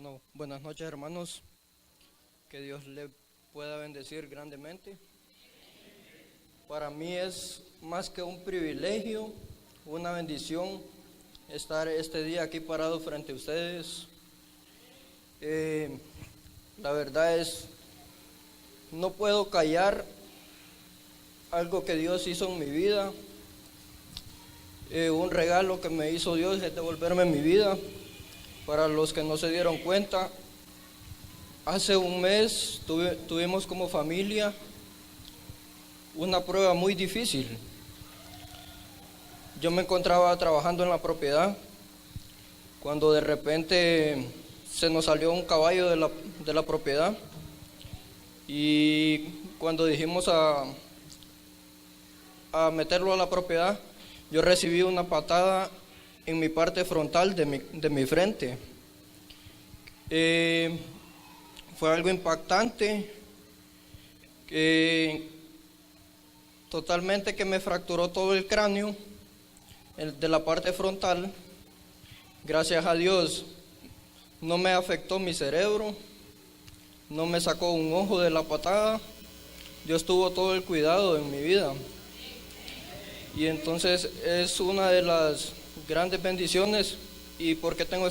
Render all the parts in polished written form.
Bueno, buenas noches, hermanos. Que Dios le pueda bendecir grandemente. Para mí es más que un privilegio, una bendición estar este día aquí parado frente a ustedes. La verdad es, no puedo callar algo que Dios hizo en mi vida. Un regalo que me hizo Dios es devolverme mi vida. Para los que no se dieron cuenta, hace un mes tuvimos como familia una prueba muy difícil. Yo me encontraba trabajando en la propiedad cuando de repente se nos salió un caballo de la propiedad, y cuando dijimos a meterlo a la propiedad, yo recibí una patada en mi parte frontal de mi frente. Fue algo impactante, totalmente, que me fracturó todo el cráneo, de la parte frontal. Gracias a Dios no me afectó mi cerebro, no me sacó un ojo de la patada. Dios tuvo todo el cuidado en mi vida. Y entonces es una de las grandes bendiciones, y porque tengo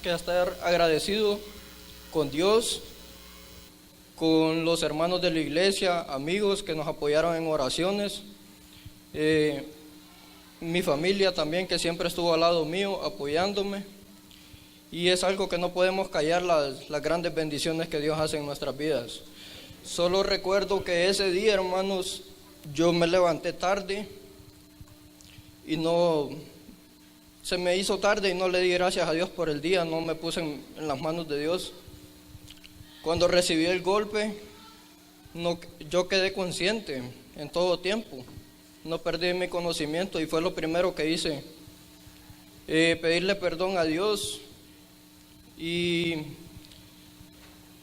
que estar agradecido con Dios, con los hermanos de la iglesia, amigos que nos apoyaron en oraciones, mi familia también, que siempre estuvo al lado mío apoyándome. Y es algo que no podemos callar, las grandes bendiciones que Dios hace en nuestras vidas. Solo recuerdo que ese día, hermanos, yo me levanté tarde y se me hizo tarde y no le di gracias a Dios por el día, no me puse en las manos de Dios. Cuando recibí el golpe, yo quedé consciente en todo tiempo, no perdí mi conocimiento, y fue lo primero que hice, pedirle perdón a Dios. Y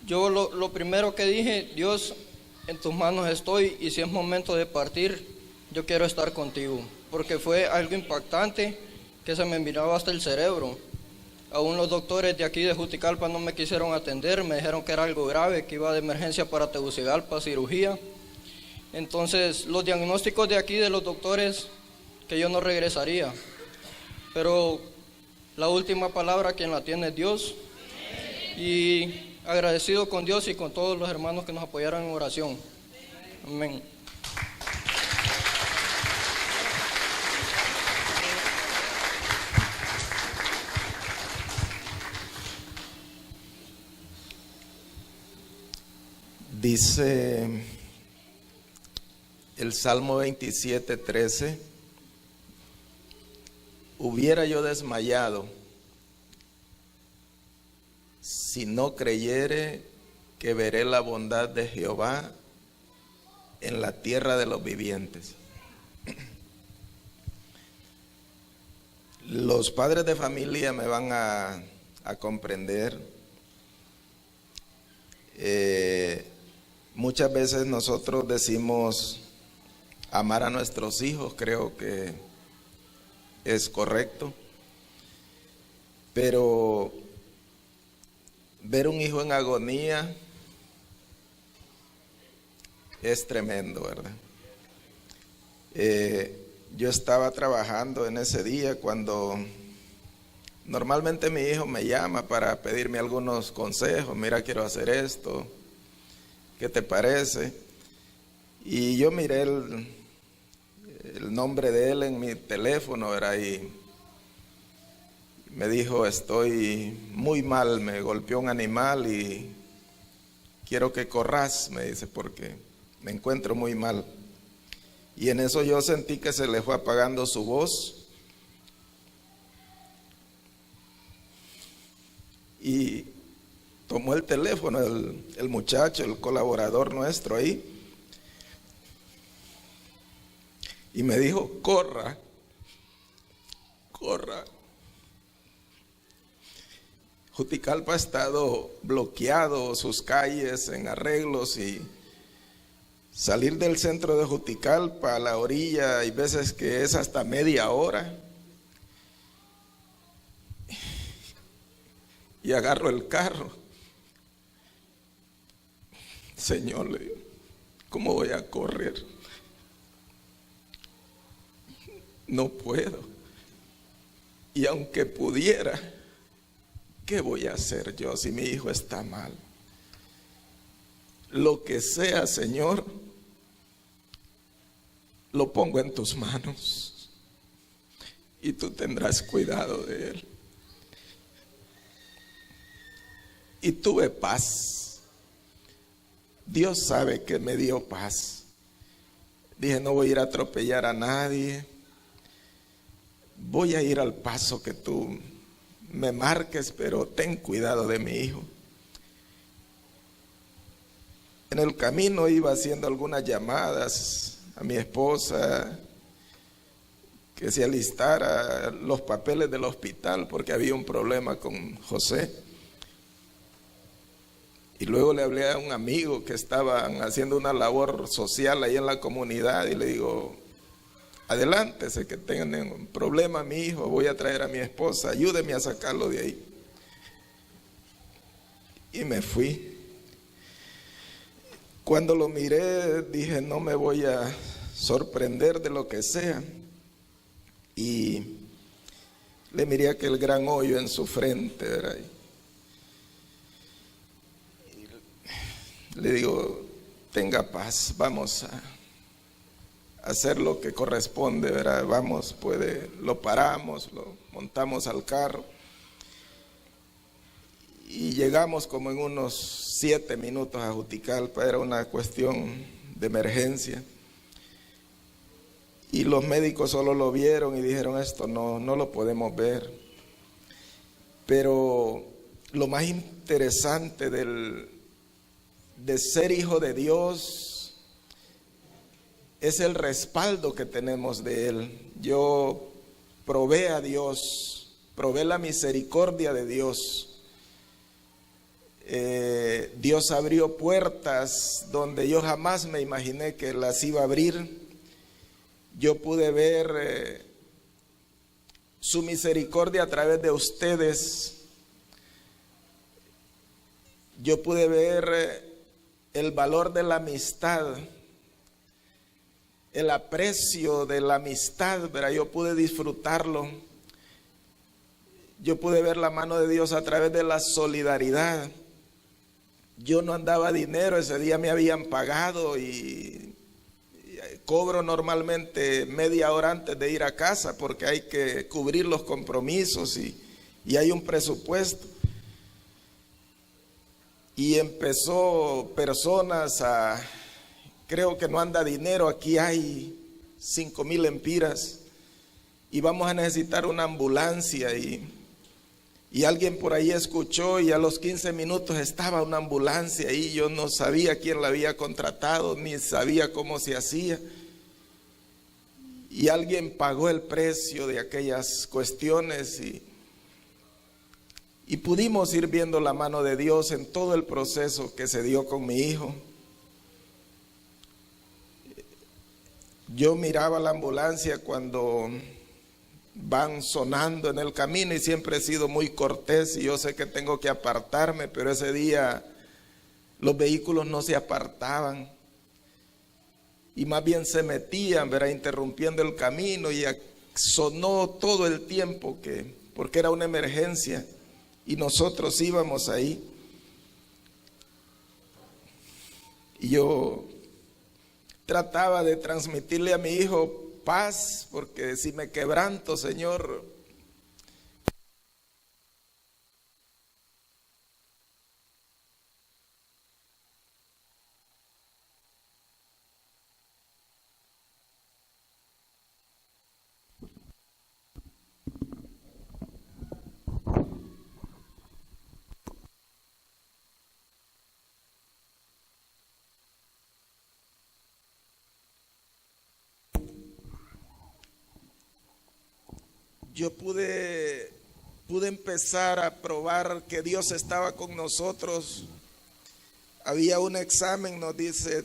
yo lo primero que dije: Dios, en tus manos estoy, y si es momento de partir, yo quiero estar contigo, porque fue algo impactante que se me miraba hasta el cerebro. Aún los doctores de aquí de Juticalpa no me quisieron atender, me dijeron que era algo grave, que iba de emergencia para Tegucigalpa, cirugía. Entonces los diagnósticos de aquí de los doctores, que yo no regresaría, pero la última palabra quien la tiene es Dios. Y agradecido con Dios y con todos los hermanos que nos apoyaron en oración. Amén. Dice el Salmo 27:13: hubiera yo desmayado si no creyere que veré la bondad de Jehová en la tierra de los vivientes. Los padres de familia me van a comprender. Muchas veces nosotros decimos amar a nuestros hijos, creo que es correcto, pero ver un hijo en agonía es tremendo, ¿verdad? Yo estaba trabajando en ese día cuando normalmente mi hijo me llama para pedirme algunos consejos: mira, quiero hacer esto, ¿qué te parece? Y yo miré el nombre de él en mi teléfono, ¿verdad? Y me dijo: estoy muy mal, me golpeó un animal y quiero que corras, me dice, porque me encuentro muy mal. Y en eso yo sentí que se le fue apagando su voz, y tomó el teléfono el muchacho, el colaborador nuestro ahí, y me dijo: corra, corra. Juticalpa ha estado bloqueado, sus calles en arreglos, y salir del centro de Juticalpa a la orilla hay veces que es hasta media hora. y agarro el carro. Señor, le digo, ¿cómo voy a correr? No puedo. Y aunque pudiera, ¿qué voy a hacer yo si mi hijo está mal? Lo que sea, Señor, lo pongo en tus manos y tú tendrás cuidado de él. Y tuve paz. Dios sabe que me dio paz. Dije, no voy a ir a atropellar a nadie. Voy a ir al paso que tú me marques, pero ten cuidado de mi hijo. En el camino iba haciendo algunas llamadas a mi esposa que se alistara los papeles del hospital porque había un problema con José. Y luego le hablé a un amigo que estaban haciendo una labor social ahí en la comunidad y le digo, adelante, sé que tienen un problema mi hijo, voy a traer a mi esposa, ayúdeme a sacarlo de ahí. Y me fui. Cuando lo miré dije, no me voy a sorprender de lo que sea. Y le miré aquel gran hoyo en su frente, ¿verdad? Y le digo, tenga paz, vamos a hacer lo que corresponde, ¿verdad? Vamos, lo paramos, lo montamos al carro. Y llegamos como en unos 7 minutos a Juticalpa, era una cuestión de emergencia. Y los médicos solo lo vieron y dijeron, esto no lo podemos ver. Pero lo más interesante de ser hijo de Dios es el respaldo que tenemos de Él. Yo probé a Dios, probé la misericordia de Dios. Dios abrió puertas donde yo jamás me imaginé que las iba a abrir. Yo pude ver su misericordia a través de ustedes. Yo pude ver el valor de la amistad, el aprecio de la amistad, ¿verdad? Yo pude disfrutarlo. Yo pude ver la mano de Dios a través de la solidaridad. Yo no andaba dinero, ese día me habían pagado y cobro normalmente media hora antes de ir a casa porque hay que cubrir los compromisos y hay un presupuesto. Y empezó personas creo que no anda dinero, aquí hay 5,000 lempiras y vamos a necesitar una ambulancia y alguien por ahí escuchó y a los 15 minutos estaba una ambulancia y yo no sabía quién la había contratado ni sabía cómo se hacía. Y alguien pagó el precio de aquellas cuestiones y pudimos ir viendo la mano de Dios en todo el proceso que se dio con mi hijo. Yo miraba la ambulancia cuando van sonando en el camino y siempre he sido muy cortés y yo sé que tengo que apartarme, pero ese día los vehículos no se apartaban y más bien se metían, ¿verdad? Interrumpiendo el camino y sonó todo el tiempo porque era una emergencia y nosotros íbamos ahí. Y yo trataba de transmitirle a mi hijo paz, porque si me quebranto, Señor, yo pude empezar a probar que Dios estaba con nosotros. Había un examen, nos dice,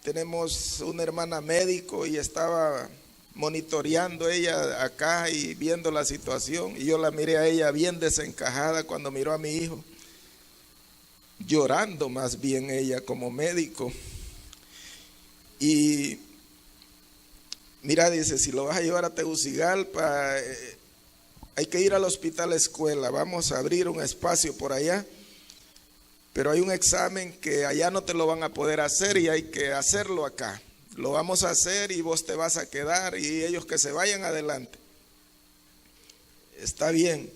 tenemos una hermana médico y estaba monitoreando ella acá y viendo la situación, y yo la miré a ella bien desencajada cuando miró a mi hijo, llorando más bien ella como médico. Y mira, dice, si lo vas a llevar a Tegucigalpa, hay que ir al hospital escuela, vamos a abrir un espacio por allá, pero hay un examen que allá no te lo van a poder hacer y hay que hacerlo acá. Lo vamos a hacer y vos te vas a quedar y ellos que se vayan adelante. Está bien.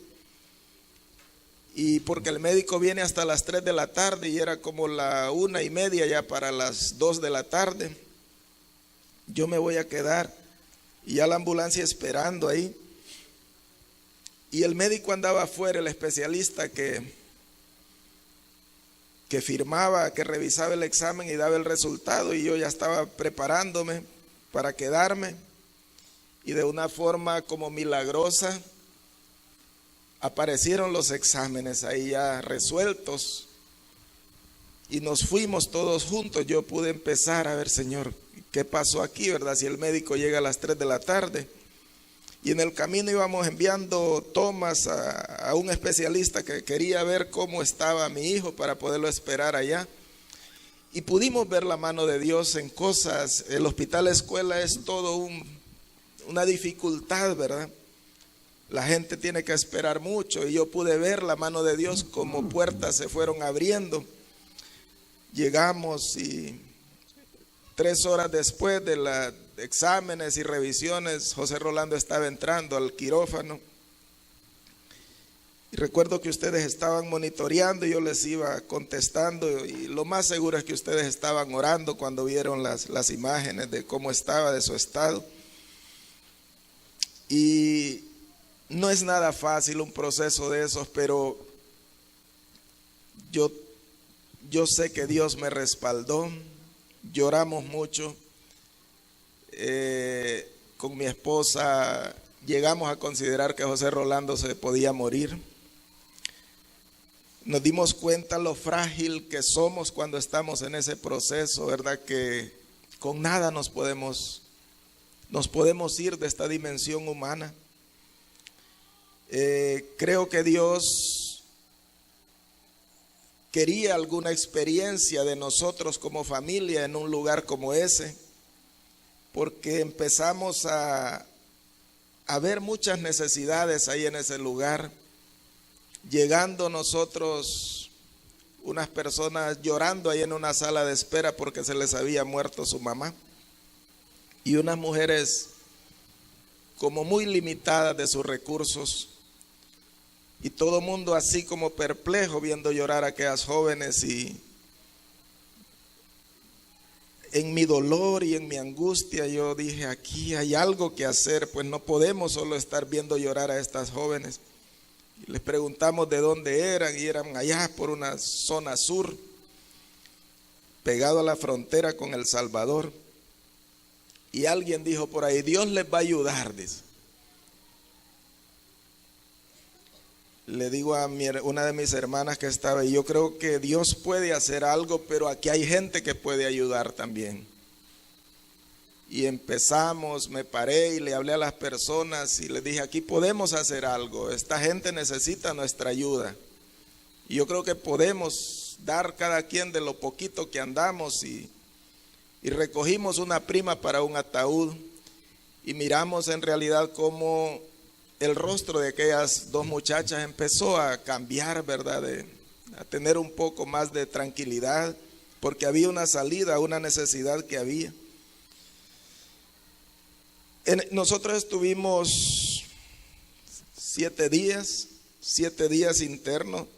Y porque el médico viene hasta las 3 de la tarde y era como la 1:30 ya para las 2 de la tarde. Yo me voy a quedar y ya la ambulancia esperando ahí. Y el médico andaba afuera, el especialista que firmaba, que revisaba el examen y daba el resultado, y yo ya estaba preparándome para quedarme, y de una forma como milagrosa aparecieron los exámenes ahí ya resueltos y nos fuimos todos juntos. Yo pude empezar a ver, Señor, ¿qué pasó aquí, verdad? Si el médico llega a las 3 de la tarde. Y en el camino íbamos enviando tomas a un especialista que quería ver cómo estaba mi hijo para poderlo esperar allá. Y pudimos ver la mano de Dios en cosas. El hospital escuela es todo una dificultad, ¿verdad? La gente tiene que esperar mucho y yo pude ver la mano de Dios como puertas se fueron abriendo. Llegamos y 3 horas después de los exámenes y revisiones, José Rolando estaba entrando al quirófano. Y recuerdo que ustedes estaban monitoreando y yo les iba contestando, y lo más seguro es que ustedes estaban orando cuando vieron las imágenes de cómo estaba, de su estado. Y no es nada fácil un proceso de esos, pero yo sé que Dios me respaldó. Lloramos mucho. Con mi esposa llegamos a considerar que José Rolando se podía morir. Nos dimos cuenta lo frágil que somos cuando estamos en ese proceso, ¿verdad? Que con nada nos podemos ir de esta dimensión humana. Creo que Dios quería alguna experiencia de nosotros como familia en un lugar como ese, porque empezamos a ver muchas necesidades ahí en ese lugar. Llegando nosotros, unas personas llorando ahí en una sala de espera porque se les había muerto su mamá, y unas mujeres como muy limitadas de sus recursos, y todo mundo así como perplejo viendo llorar a aquellas jóvenes. Y en mi dolor y en mi angustia yo dije, aquí hay algo que hacer, pues no podemos solo estar viendo llorar a estas jóvenes. Y les preguntamos de dónde eran, y eran allá por una zona sur, pegado a la frontera con El Salvador. Y alguien dijo por ahí, Dios les va a ayudar, dice. Le digo a una de mis hermanas que estaba ahí, yo creo que Dios puede hacer algo, pero aquí hay gente que puede ayudar también. Y empezamos, me paré y le hablé a las personas y les dije, aquí podemos hacer algo, esta gente necesita nuestra ayuda. Y yo creo que podemos dar cada quien de lo poquito que andamos, y recogimos una prima para un ataúd, y miramos en realidad cómo el rostro de aquellas 2 muchachas empezó a cambiar, ¿verdad? A tener un poco más de tranquilidad, porque había una salida, una necesidad que había. Nosotros estuvimos 7 días internos.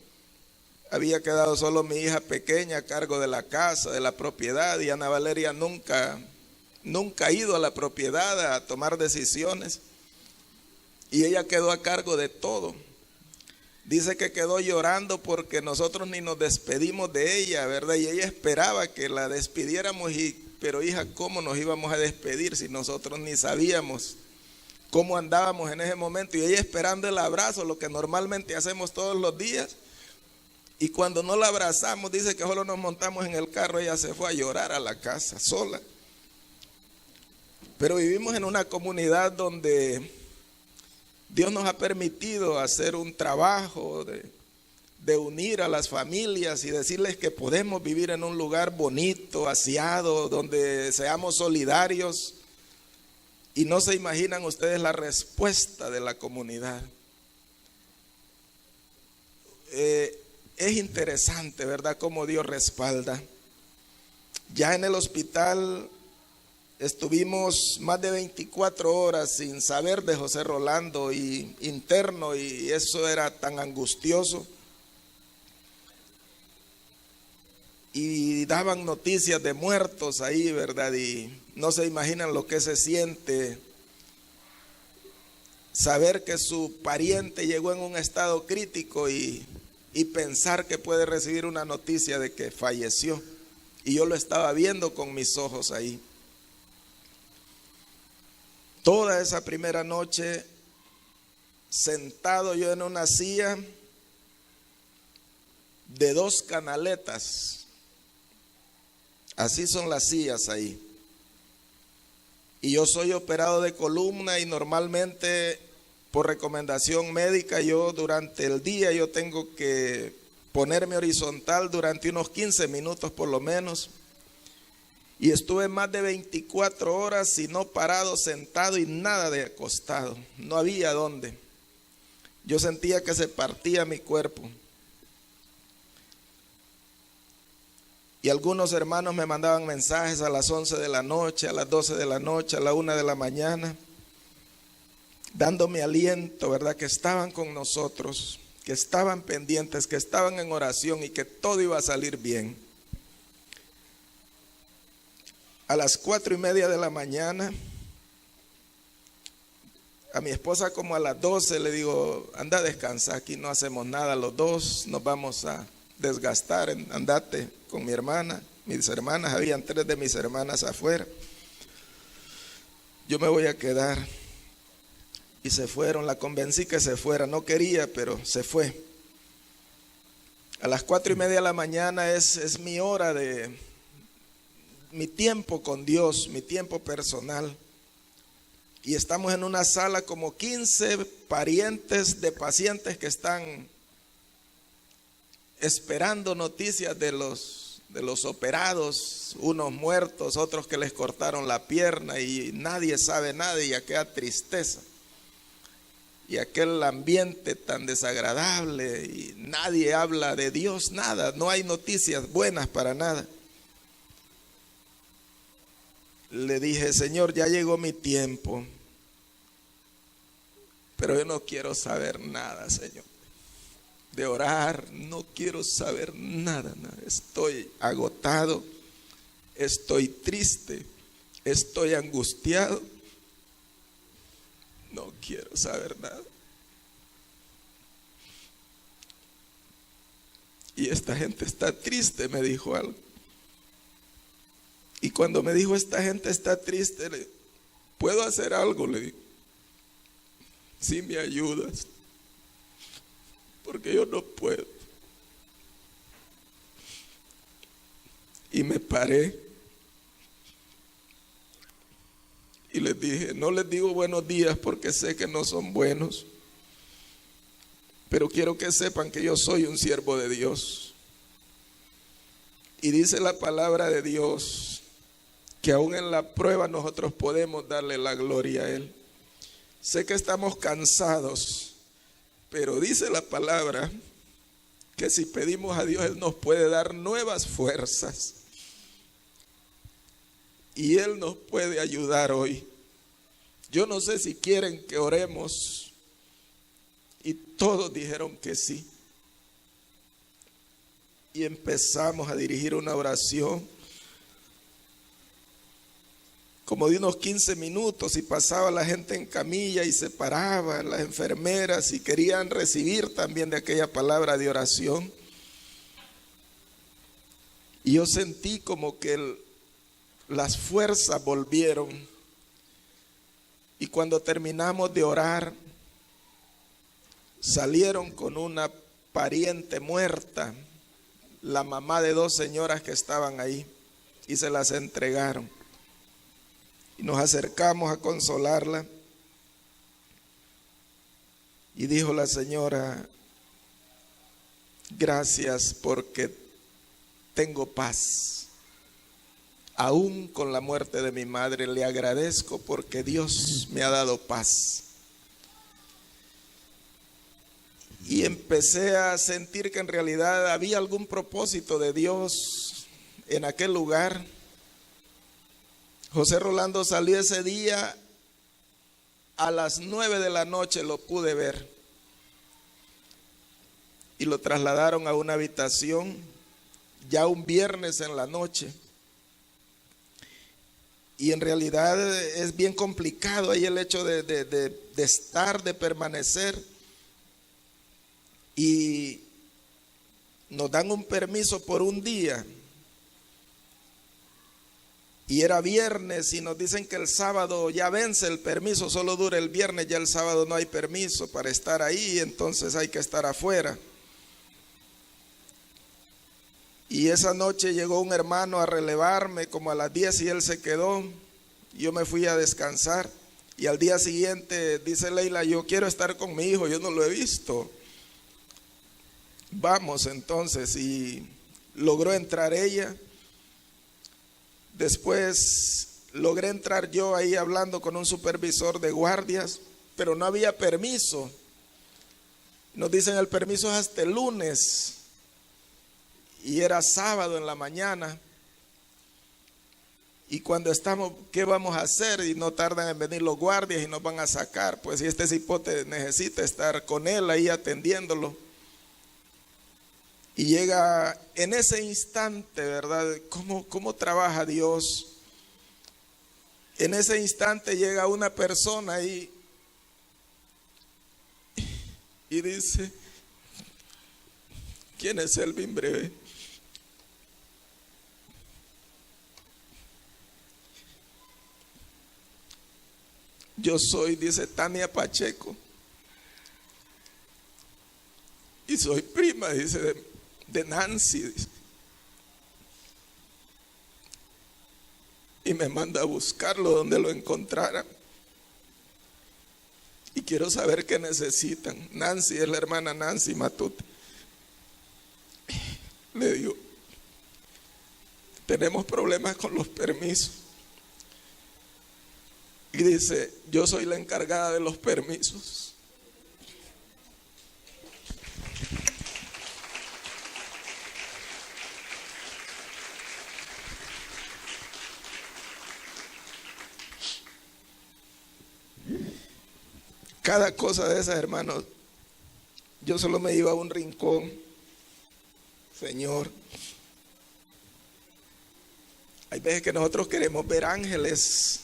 Había quedado solo mi hija pequeña a cargo de la casa, de la propiedad, y Ana Valeria nunca ha ido a la propiedad a tomar decisiones, y ella quedó a cargo de todo. Dice que quedó llorando porque nosotros ni nos despedimos de ella, ¿verdad? Y ella esperaba que la despidiéramos, pero hija, ¿cómo nos íbamos a despedir si nosotros ni sabíamos cómo andábamos en ese momento? Y ella esperando el abrazo, lo que normalmente hacemos todos los días. Y cuando no la abrazamos, dice que solo nos montamos en el carro, ella se fue a llorar a la casa sola. Pero vivimos en una comunidad donde Dios nos ha permitido hacer un trabajo de unir a las familias y decirles que podemos vivir en un lugar bonito, aseado, donde seamos solidarios. Y no se imaginan ustedes la respuesta de la comunidad. Es interesante, ¿verdad?, cómo Dios respalda. Ya en el hospital estuvimos más de 24 horas sin saber de José Rolando y interno, y eso era tan angustioso. Y daban noticias de muertos ahí, ¿verdad? Y no se imaginan lo que se siente saber que su pariente llegó en un estado crítico y pensar que puede recibir una noticia de que falleció. Y yo lo estaba viendo con mis ojos ahí. Toda esa primera noche, sentado yo en una silla de 2 canaletas. Así son las sillas ahí. Y yo soy operado de columna y normalmente por recomendación médica yo durante el día yo tengo que ponerme horizontal durante unos 15 minutos por lo menos. Y estuve más de 24 horas, si no parado, sentado y nada de acostado. No había dónde. Yo sentía que se partía mi cuerpo. Y algunos hermanos me mandaban mensajes a las 11 de la noche, a las 12 de la noche, a la 1 de la mañana, dándome aliento, ¿verdad? Que estaban con nosotros, que estaban pendientes, que estaban en oración y que todo iba a salir bien. A las 4:30 de la mañana, a mi esposa como a las 12 le digo, anda a descansar, aquí no hacemos nada, los dos nos vamos a desgastar, andate con mi hermana, mis hermanas, habían 3 de mis hermanas afuera, yo me voy a quedar. Y se fueron, la convencí que se fuera, no quería, pero se fue. A las 4:30 de la mañana es mi hora de mi tiempo con Dios, mi tiempo personal. Y estamos en una sala como 15 parientes de pacientes que están esperando noticias de los operados, unos muertos, otros que les cortaron la pierna y nadie sabe nada y aquella tristeza. Y aquel ambiente tan desagradable y nadie habla de Dios, nada, no hay noticias buenas para nada. Le dije, Señor, ya llegó mi tiempo, pero yo no quiero saber nada, Señor. De orar, no quiero saber nada. Estoy agotado, estoy triste, estoy angustiado. No quiero saber nada. Y esta gente está triste, me dijo algo. Y cuando me dijo esta gente está triste, le dije, ¿puedo hacer algo? Le dije, si me ayudas, porque yo no puedo. Y me paré y les dije, no les digo buenos días porque sé que no son buenos, pero quiero que sepan que yo soy un siervo de Dios. Y dice la palabra de Dios que aún en la prueba nosotros podemos darle la gloria a Él. Sé que estamos cansados, pero dice la palabra que si pedimos a Dios, Él nos puede dar nuevas fuerzas. Y Él nos puede ayudar hoy. Yo no sé si quieren que oremos. Y todos dijeron que sí. Y empezamos a dirigir una oración. Como de unos 15 minutos y pasaba la gente en camilla y se paraban las enfermeras y querían recibir también de aquella palabra de oración. Y yo sentí como que las fuerzas volvieron. Y cuando terminamos de orar, salieron con una pariente muerta, la mamá de 2 señoras que estaban ahí, y se las entregaron. y nos acercamos a consolarla. Y dijo la señora: gracias porque tengo paz. Aún con la muerte de mi madre le agradezco porque Dios me ha dado paz. Y empecé a sentir que en realidad había algún propósito de Dios en aquel lugar. José Rolando salió ese día a las 9 de la noche, lo pude ver. Y lo trasladaron a una habitación ya un viernes en la noche. Y en realidad es bien complicado ahí el hecho de estar, de permanecer. Y nos dan un permiso por un día. Y era viernes y nos dicen que el sábado ya vence el permiso, solo dura el viernes, ya el sábado no hay permiso para estar ahí, entonces hay que estar afuera. Y esa noche llegó un hermano a relevarme como a las 10 y él se quedó. Yo me fui a descansar y al día siguiente dice Leila: yo quiero estar con mi hijo, yo no lo he visto. Vamos entonces, y logró entrar ella. Después logré entrar yo ahí hablando con un supervisor de guardias, pero no había permiso. Nos dicen el permiso es hasta el lunes. Y era sábado en la mañana. Y cuando estamos, ¿qué vamos a hacer? Y no tardan en venir los guardias y nos van a sacar. Pues si este cipote necesita estar con él ahí atendiéndolo. Y llega en ese instante, ¿verdad? ¿Cómo trabaja Dios? En ese instante llega una persona ahí y dice: ¿quién es Elvin Breve? Yo soy, dice, Tania Pacheco. Y soy prima, dice, de Nancy. Dice. Y me manda a buscarlo donde lo encontrara. Y quiero saber qué necesitan. Nancy es la hermana Nancy Matute. Le digo: tenemos problemas con los permisos. Y dice: yo soy la encargada de los permisos. Cada cosa de esas, hermanos, yo solo me iba a un rincón. Señor, hay veces que nosotros queremos ver ángeles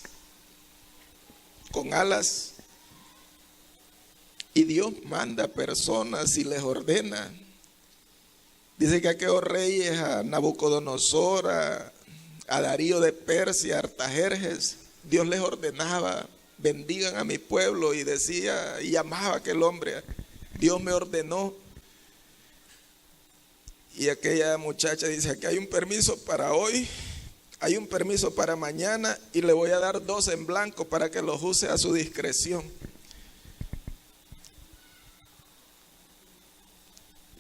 con alas y Dios manda personas y les ordena. Dice que aquellos reyes, a Nabucodonosor, a Darío de Persia, a Artajerjes, Dios les ordenaba: bendigan a mi pueblo, y decía y llamaba a aquel hombre: Dios me ordenó. Y aquella muchacha dice: aquí hay un permiso para hoy, hay un permiso para mañana, y le voy a dar 2 en blanco para que los use a su discreción.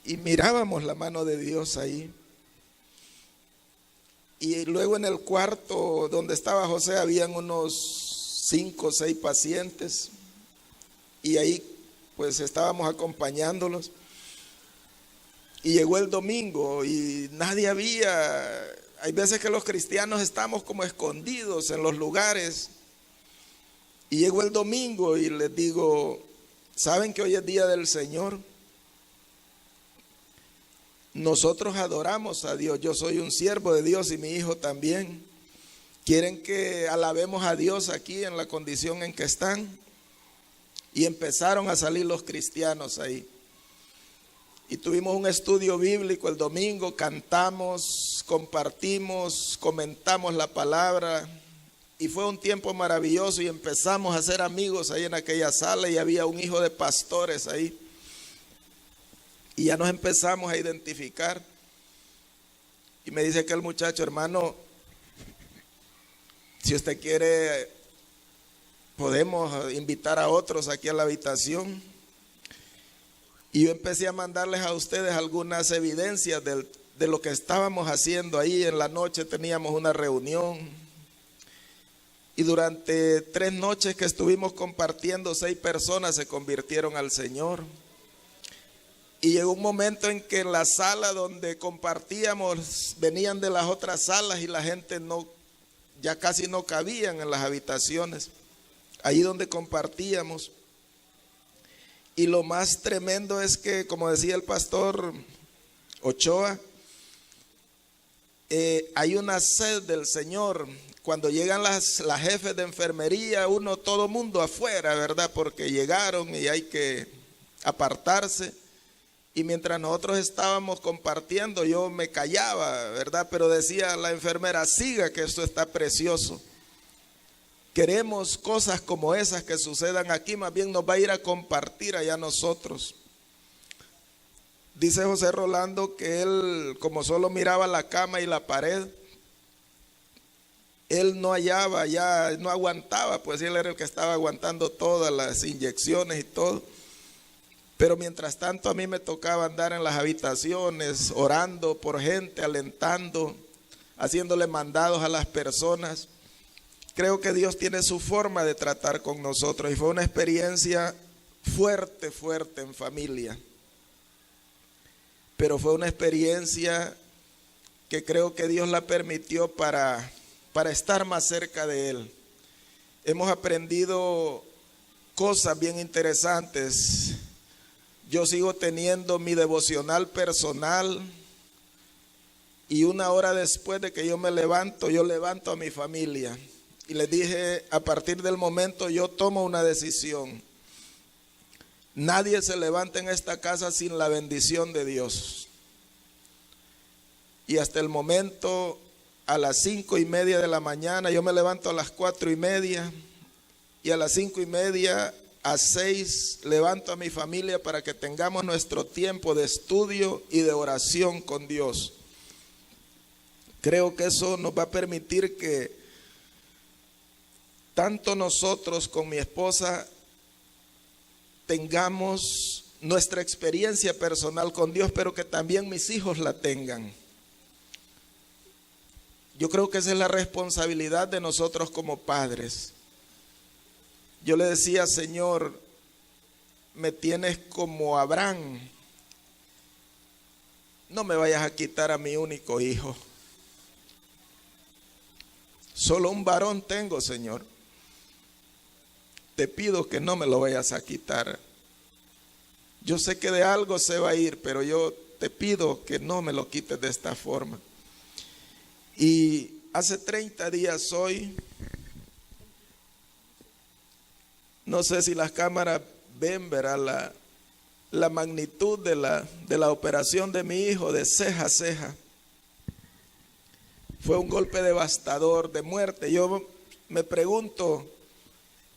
Y mirábamos la mano de Dios ahí. Y luego en el cuarto donde estaba José habían unos 5 o 6 pacientes. Y ahí pues estábamos acompañándolos. Y llegó el domingo y nadie había. Hay veces que los cristianos estamos como escondidos en los lugares. Y llegó el domingo y les digo: ¿saben que hoy es día del Señor? Nosotros adoramos a Dios. Yo soy un siervo de Dios y mi hijo también. ¿Quieren que alabemos a Dios aquí en la condición en que están? Y empezaron a salir los cristianos ahí. Y tuvimos un estudio bíblico el domingo, cantamos, compartimos, comentamos la palabra. Y fue un tiempo maravilloso y empezamos a ser amigos ahí en aquella sala, y había un hijo de pastores ahí. Y ya nos empezamos a identificar. Y me dice aquel muchacho: hermano, si usted quiere podemos invitar a otros aquí a la habitación. Y yo empecé a mandarles a ustedes algunas evidencias de lo que estábamos haciendo ahí. En la noche teníamos una reunión y durante 3 noches que estuvimos compartiendo, 6 personas se convirtieron al Señor. Y llegó un momento en que en la sala donde compartíamos venían de las otras salas y la gente ya casi no cabían en las habitaciones, ahí donde compartíamos. Y lo más tremendo es que, como decía el pastor Ochoa, hay una sed del Señor. Cuando llegan las jefes de enfermería, todo mundo afuera, ¿verdad? Porque llegaron y hay que apartarse. Y mientras nosotros estábamos compartiendo, yo me callaba, ¿verdad? Pero decía la enfermera, siga que esto está precioso. Queremos cosas como esas que sucedan aquí, más bien nos va a ir a compartir allá nosotros. Dice José Rolando que él, como solo miraba la cama y la pared, él no hallaba, ya no aguantaba, pues él era el que estaba aguantando todas las inyecciones y todo. Pero mientras tanto a mí me tocaba andar en las habitaciones, orando por gente, alentando, haciéndole mandados a las personas. Creo que Dios tiene su forma de tratar con nosotros y fue una experiencia fuerte en familia. Pero fue una experiencia que creo que Dios la permitió para estar más cerca de Él. Hemos aprendido cosas bien interesantes. Yo sigo teniendo mi devocional personal y 1 hora después de que yo me levanto, yo levanto a mi familia. Y les dije, a partir del momento yo tomo una decisión. Nadie se levanta en esta casa sin la bendición de Dios. Y hasta el momento, a las 5:30 de la mañana, yo me levanto a las 4:30 y a las 5:30, a 6, levanto a mi familia para que tengamos nuestro tiempo de estudio y de oración con Dios. Creo que eso nos va a permitir que tanto nosotros con mi esposa tengamos nuestra experiencia personal con Dios, pero que también mis hijos la tengan. Yo creo que esa es la responsabilidad de nosotros como padres. Yo le decía, Señor, me tienes como Abraham. No me vayas a quitar a mi único hijo. Solo un varón tengo, Señor. Te pido que no me lo vayas a quitar. Yo sé que de algo se va a ir, pero yo te pido que no me lo quites de esta forma. Y hace 30 días hoy, no sé si las cámaras ven, verá la magnitud de la operación de mi hijo de ceja a ceja. Fue un golpe devastador, de muerte. Yo me pregunto,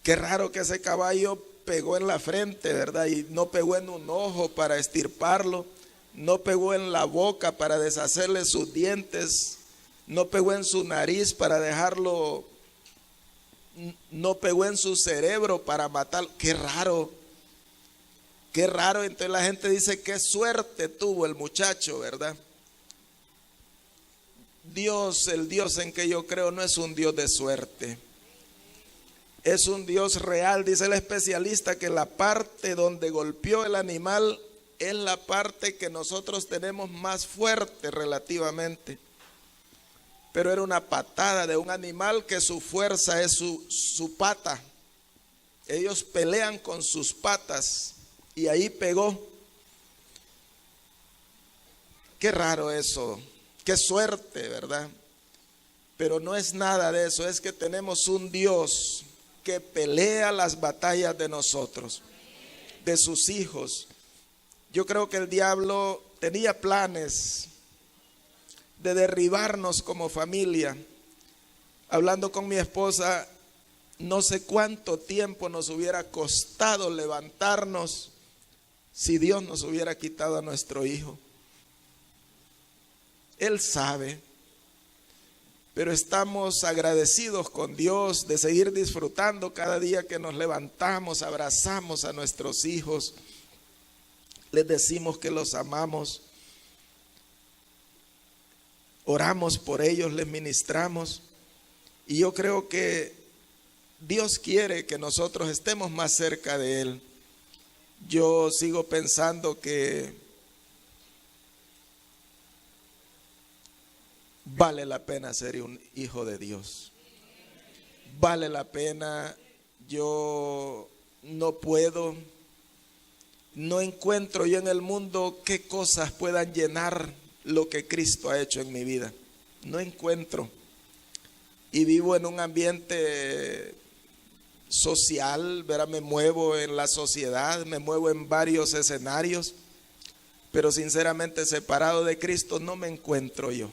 qué raro que ese caballo pegó en la frente, ¿verdad? Y no pegó en un ojo para extirparlo, no pegó en la boca para deshacerle sus dientes, no pegó en su nariz para dejarlo, no pegó en su cerebro para matarlo. Qué raro, qué raro. Entonces la gente dice, qué suerte tuvo el muchacho, ¿verdad? Dios, el Dios en que yo creo, no es un Dios de suerte. Es un Dios real. Dice el especialista que la parte donde golpeó el animal es la parte que nosotros tenemos más fuerte relativamente. Pero era una patada de un animal que su fuerza es su pata. Ellos pelean con sus patas y ahí pegó. Qué raro eso. Qué suerte, ¿verdad? Pero no es nada de eso. Es que tenemos un Dios que pelea las batallas de nosotros, de sus hijos. Yo creo que el diablo tenía planes de derribarnos como familia. Hablando con mi esposa, no sé cuánto tiempo nos hubiera costado levantarnos si Dios nos hubiera quitado a nuestro hijo. Él sabe, pero estamos agradecidos con Dios de seguir disfrutando cada día que nos levantamos, abrazamos a nuestros hijos, les decimos que los amamos, oramos por ellos, les ministramos. Y yo creo que Dios quiere que nosotros estemos más cerca de Él. Yo sigo pensando que vale la pena ser un hijo de Dios. Vale la pena. Yo no encuentro yo en el mundo qué cosas puedan llenar lo que Cristo ha hecho en mi vida. No encuentro. Y vivo en un ambiente social, ¿verdad? Me muevo en la sociedad, me muevo en varios escenarios, pero sinceramente separado de Cristo no me encuentro yo.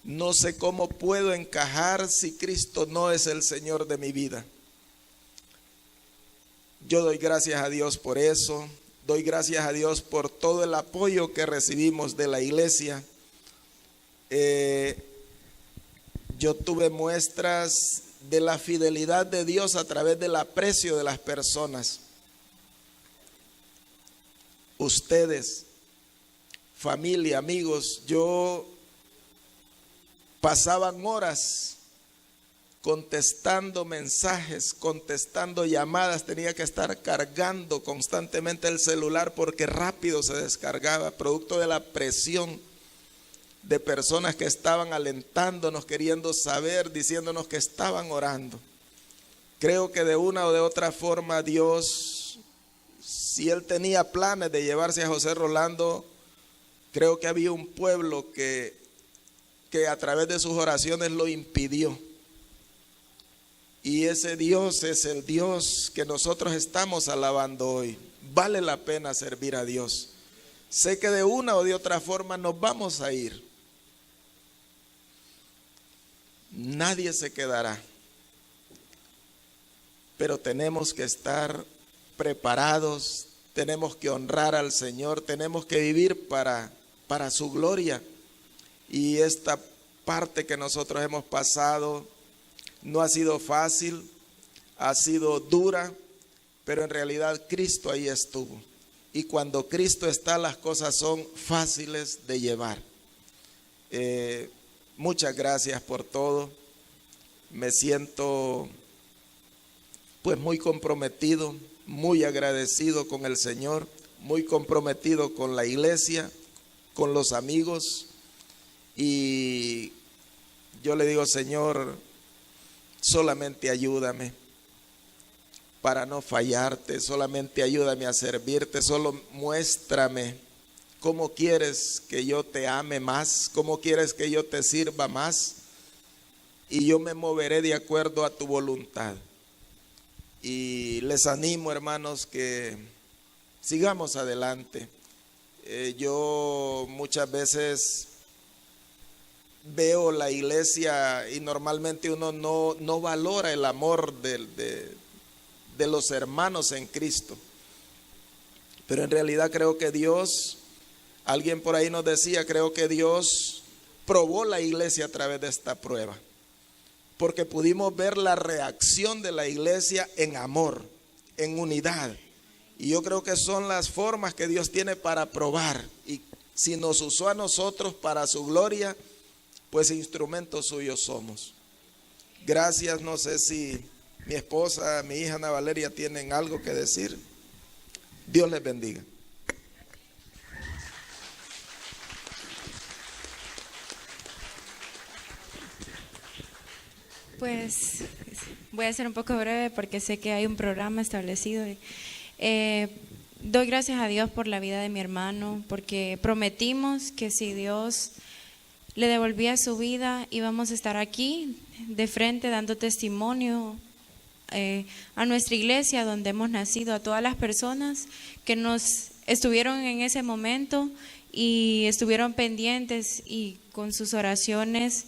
No sé cómo puedo encajar si Cristo no es el Señor de mi vida. Yo doy gracias a Dios por eso, doy gracias a Dios por todo el apoyo que recibimos de la iglesia. Yo tuve muestras de la fidelidad de Dios a través del aprecio de las personas. Ustedes, familia, amigos, yo pasaban horas contestando mensajes, contestando llamadas, tenía que estar cargando constantemente el celular porque rápido se descargaba, producto de la presión de personas que estaban alentándonos, queriendo saber, diciéndonos que estaban orando. Creo que de una o de otra forma Dios, si Él tenía planes de llevarse a José Rolando, creo que había un pueblo que a través de sus oraciones lo impidió. Y ese Dios es el Dios que nosotros estamos alabando hoy. Vale la pena servir a Dios. Sé que de una o de otra forma nos vamos a ir. Nadie se quedará. Pero tenemos que estar preparados, tenemos que honrar al Señor, tenemos que vivir para su gloria. Y esta parte que nosotros hemos pasado no ha sido fácil, ha sido dura, pero en realidad Cristo ahí estuvo. Y cuando Cristo está, las cosas son fáciles de llevar. Muchas gracias por todo. Me siento pues muy comprometido, muy agradecido con el Señor, muy comprometido con la iglesia, con los amigos. Y yo le digo, Señor, solamente ayúdame para no fallarte, solamente ayúdame a servirte, solo muéstrame cómo quieres que yo te ame más, cómo quieres que yo te sirva más, y yo me moveré de acuerdo a tu voluntad. Y les animo, hermanos, que sigamos adelante. Yo muchas veces veo la iglesia y normalmente uno no valora el amor de los hermanos en Cristo. Pero en realidad creo que Dios, alguien por ahí nos decía, creo que Dios probó la iglesia a través de esta prueba. Porque pudimos ver la reacción de la iglesia en amor, en unidad. Y yo creo que son las formas que Dios tiene para probar. Y si nos usó a nosotros para su gloria, pues instrumentos suyos somos. Gracias. No sé si mi esposa, mi hija Ana Valeria tienen algo que decir. Dios les bendiga. Pues voy a ser un poco breve porque sé que hay un programa establecido. Doy gracias a Dios por la vida de mi hermano, porque prometimos que si Dios le devolvía su vida, íbamos a estar aquí de frente dando testimonio a nuestra iglesia donde hemos nacido, a todas las personas que nos estuvieron en ese momento y estuvieron pendientes y con sus oraciones.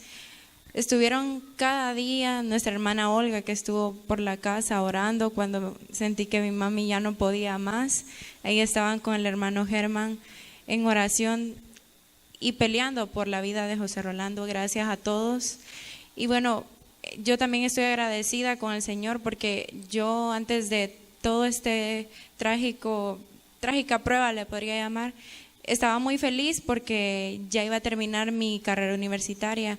Estuvieron cada día, nuestra hermana Olga, que estuvo por la casa orando cuando sentí que mi mami ya no podía más. Ahí estaban con el hermano Germán en oración y peleando por la vida de José Rolando. Gracias a todos. Y bueno, yo también estoy agradecida con el Señor porque yo antes de todo este trágica prueba, le podría llamar, estaba muy feliz porque ya iba a terminar mi carrera universitaria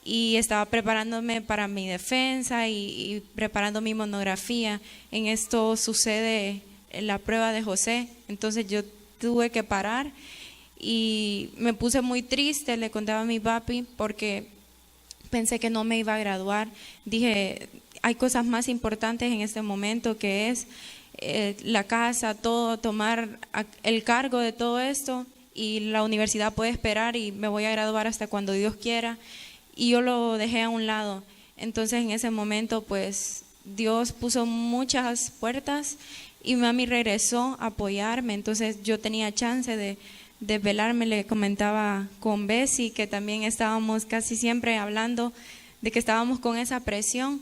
y estaba preparándome para mi defensa y preparando mi monografía. En esto sucede la prueba de José, entonces yo tuve que parar y me puse muy triste, le contaba a mi papi porque pensé que no me iba a graduar. Dije, hay cosas más importantes en este momento que es la casa, todo, tomar el cargo de todo esto, y la universidad puede esperar y me voy a graduar hasta cuando Dios quiera, y yo lo dejé a un lado. Entonces en ese momento pues Dios puso muchas puertas y mami regresó a apoyarme, entonces yo tenía chance de velarme. Le comentaba con Bessie que también estábamos casi siempre hablando de que estábamos con esa presión,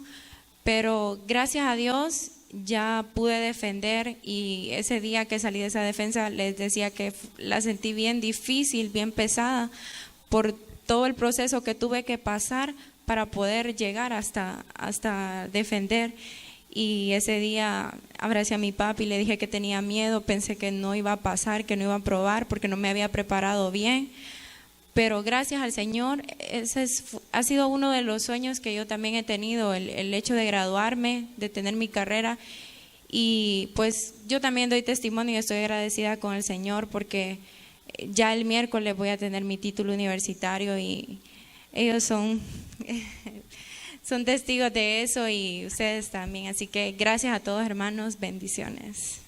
pero gracias a Dios ya pude defender, y ese día que salí de esa defensa les decía que la sentí bien difícil, bien pesada, por todo el proceso que tuve que pasar para poder llegar hasta defender. Y ese día abracé a mi papi y le dije que tenía miedo, pensé que no iba a pasar, que no iba a aprobar porque no me había preparado bien. Pero gracias al Señor, ha sido uno de los sueños que yo también he tenido, el hecho de graduarme, de tener mi carrera. Y pues yo también doy testimonio y estoy agradecida con el Señor porque ya el miércoles voy a tener mi título universitario y ellos son testigos de eso y ustedes también. Así que gracias a todos, hermanos, bendiciones.